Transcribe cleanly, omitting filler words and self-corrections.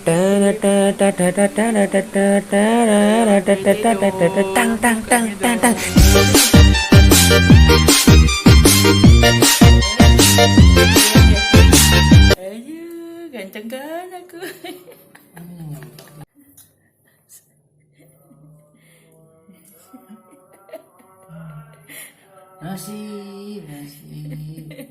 Tang tang tang tang tang. Aduh, ganteng kan aku. Nasib, nasib.